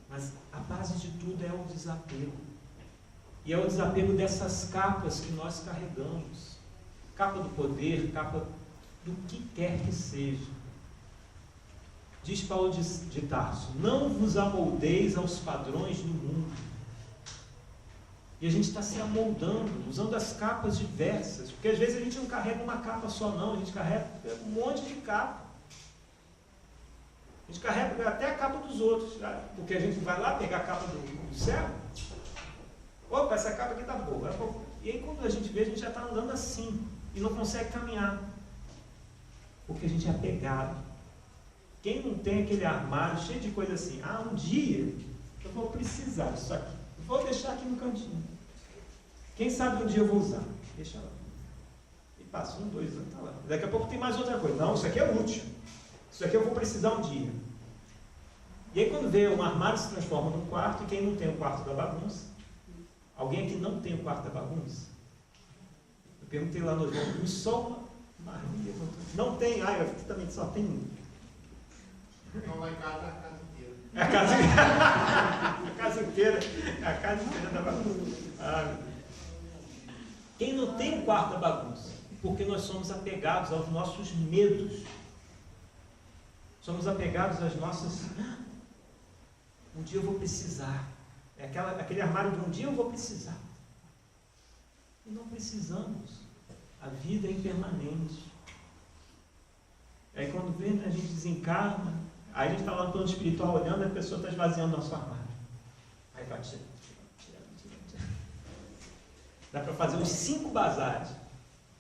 Mas a base de tudo é o desapego. E é o desapego dessas capas que nós carregamos. Capa do poder, capa do que quer que seja. Diz Paulo de Tarso, não vos amoldeis aos padrões do mundo. E a gente está se amoldando, usando as capas diversas. Porque às vezes a gente não carrega uma capa só não, a gente carrega um monte de capa. A gente carrega até a capa dos outros, porque a gente vai lá pegar a capa do céu. Opa, essa capa aqui está boa. E aí quando a gente vê, a gente já está andando assim e não consegue caminhar. Porque a gente é apegado. Quem não tem aquele armário cheio de coisa assim, um dia eu vou precisar disso aqui. Vou deixar aqui no cantinho. Quem sabe um dia eu vou usar. Deixa lá. E passa 1, 2 anos, tá lá. Daqui a pouco tem mais outra coisa. Não, isso aqui é útil. Isso aqui eu vou precisar um dia. E aí quando vê, um armário se transforma num quarto, e quem não tem o quarto da bagunça? Alguém aqui não tem o quarto da bagunça? Eu perguntei lá no João, só uma maravilha. Não tem, aqui também só tem um. Não, lá em casa é a casa inteira. É a casa inteira. A casa inteira. É a casa inteira da bagunça. Quem não tem o quarto da bagunça? Porque nós somos apegados aos nossos medos. Somos apegados às nossas... Um dia eu vou precisar. É aquele armário de um dia eu vou precisar. E não precisamos. A vida é impermanente. Aí quando vê, a gente desencarna, aí a gente está lá no plano espiritual olhando, a pessoa está esvaziando o nosso armário. Aí vai tira. Dá para fazer uns 5 bazares.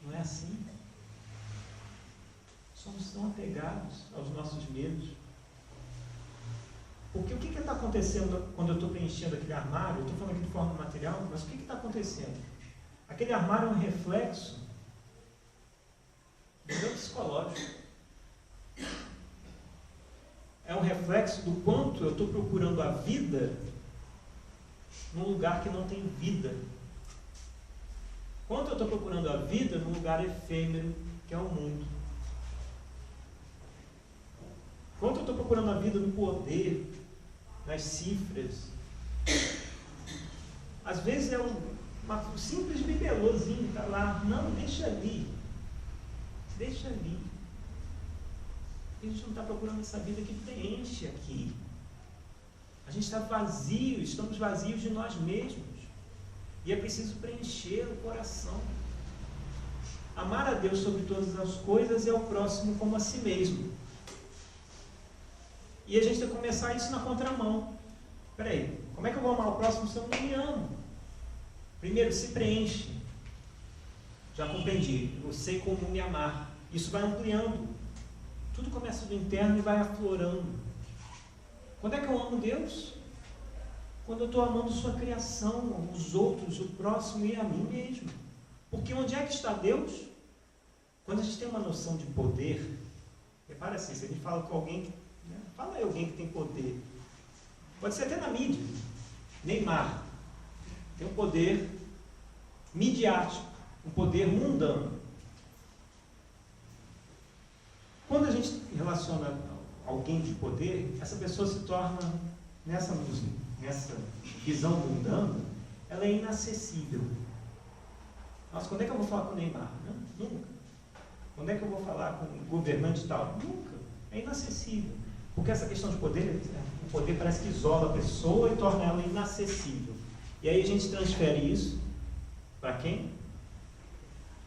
Não é assim. Somos tão apegados aos nossos medos. Porque o que está acontecendo quando eu estou preenchendo aquele armário? Eu estou falando aqui de forma material, mas o que está acontecendo? Aquele armário é um reflexo do meu psicológico. É um reflexo do quanto eu estou procurando a vida num lugar que não tem vida. Quanto eu estou procurando a vida num lugar efêmero que é o mundo? Quanto eu estou procurando a vida no poder, nas cifras? Às vezes é um simples bibelôzinho, está lá. Não, deixa ali. Deixa ali. A gente não está procurando essa vida que preenche aqui. A gente está vazio, estamos vazios de nós mesmos. E é preciso preencher o coração. Amar a Deus sobre todas as coisas e ao próximo como a si mesmo. E a gente tem que começar isso na contramão. Espera aí, como é que eu vou amar o próximo se eu não me amo? Primeiro, se preenche. Já compreendi, eu sei como me amar. Isso vai ampliando. Tudo começa do interno e vai aflorando. Quando é que eu amo Deus? Quando eu estou amando sua criação, os outros, o próximo e a mim mesmo. Porque onde é que está Deus? Quando a gente tem uma noção de poder, repara assim, se a gente fala com alguém, né? Fala aí alguém que tem poder. Pode ser até na mídia. Neymar tem um poder midiático, um poder mundano. Quando a gente relaciona alguém de poder, essa pessoa se torna, nessa visão mundana, ela é inacessível. Nossa, quando é que eu vou falar com o Neymar? Não, nunca. Quando é que eu vou falar com o governante tal? Nunca. É inacessível. Porque essa questão de poder, o poder parece que isola a pessoa e torna ela inacessível. E aí a gente transfere isso para quem?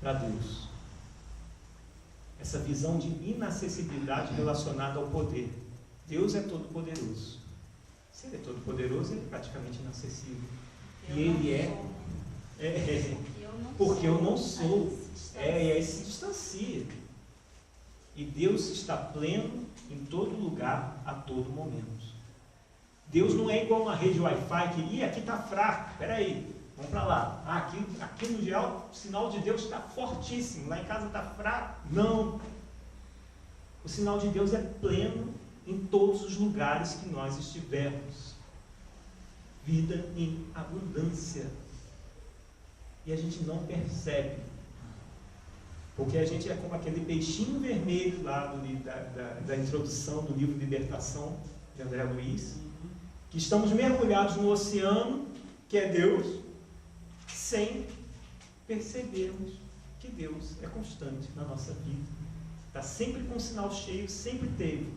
Para Deus. Essa visão de inacessibilidade relacionada ao poder. Deus é todo poderoso. Se Ele é todo poderoso, Ele é praticamente inacessível. E Ele porque eu não sou. E aí se distancia. E Deus está pleno em todo lugar, a todo momento. Deus não é igual uma rede Wi-Fi que aqui está fraco, espera aí, vamos para lá. Aqui no geral o sinal de Deus está fortíssimo, lá em casa está fraco. Não. O sinal de Deus é pleno em todos os lugares que nós estivermos. Vida em abundância. E a gente não percebe. Porque a gente é como aquele peixinho vermelho lá da introdução do livro Libertação, de André Luiz, que estamos mergulhados no oceano, que é Deus, sem percebermos que Deus é constante na nossa vida. Está sempre com o sinal cheio, sempre teve.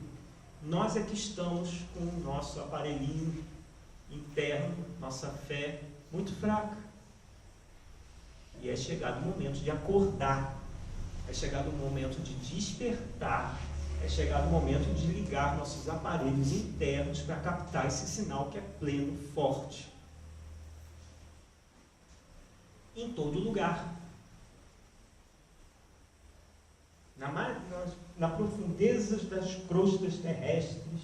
Nós é que estamos com o nosso aparelhinho interno, nossa fé muito fraca. E é chegado o momento de acordar. É chegado o momento de despertar, é chegado o momento de ligar nossos aparelhos internos para captar esse sinal que é pleno, forte. Em todo lugar. Na profundeza das crostas terrestres.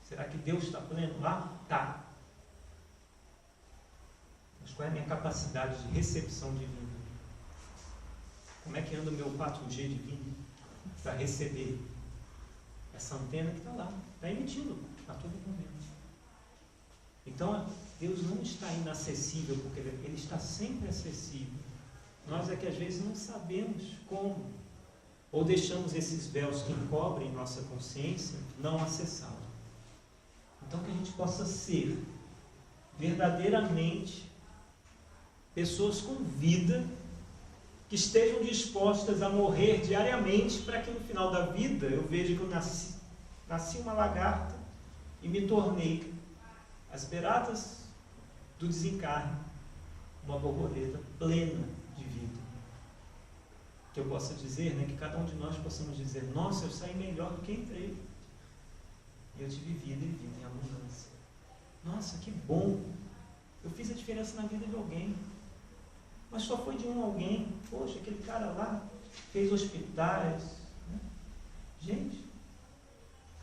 Será que Deus está pleno lá? Está. Mas qual é a minha capacidade de recepção divina? Como é que anda o meu 4G divino para receber essa antena que está lá, está emitindo a todo momento. Então, Deus não está inacessível, porque Ele está sempre acessível. Nós é que às vezes não sabemos como, ou deixamos esses véus que encobrem nossa consciência não acessá-lo. Então, que a gente possa ser verdadeiramente pessoas com vida, que estejam dispostas a morrer diariamente, para que no final da vida eu veja que eu nasci uma lagarta e me tornei, às beiradas do desencarne, uma borboleta plena de vida. Que eu possa dizer, que cada um de nós possamos dizer: nossa, eu saí melhor do que entrei. E eu tive vida e vida em abundância. Nossa, que bom! Eu fiz a diferença na vida de alguém. Mas só foi de alguém. Poxa, aquele cara lá fez hospitais. Gente,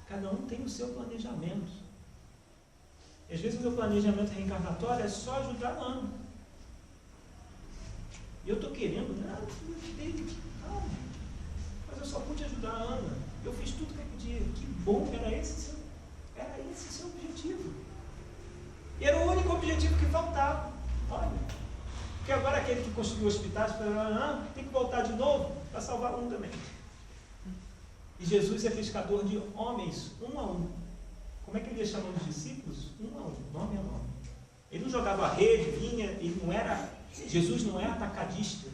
cada um tem o seu planejamento. E às vezes o meu planejamento reencarnatório é só ajudar a Ana. E eu estou querendo, mas eu só pude ajudar a Ana. Eu fiz tudo que eu podia. Que bom, era esse o seu objetivo. E era o único objetivo que faltava. Olha, Porque agora aquele que construiu hospitais tem que voltar de novo para salvar um também. E Jesus é pescador de homens, um a um. Como é que ele ia chamando os discípulos? Um a um, nome a nome. Ele não jogava a rede, vinha, ele não era. Jesus não é atacadista.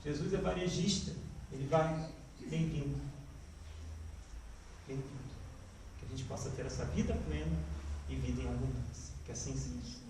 Jesus é varejista. Ele vai bem-vindo. Bem-vindo. Que a gente possa ter essa vida plena e vida em abundância. Que assim seja.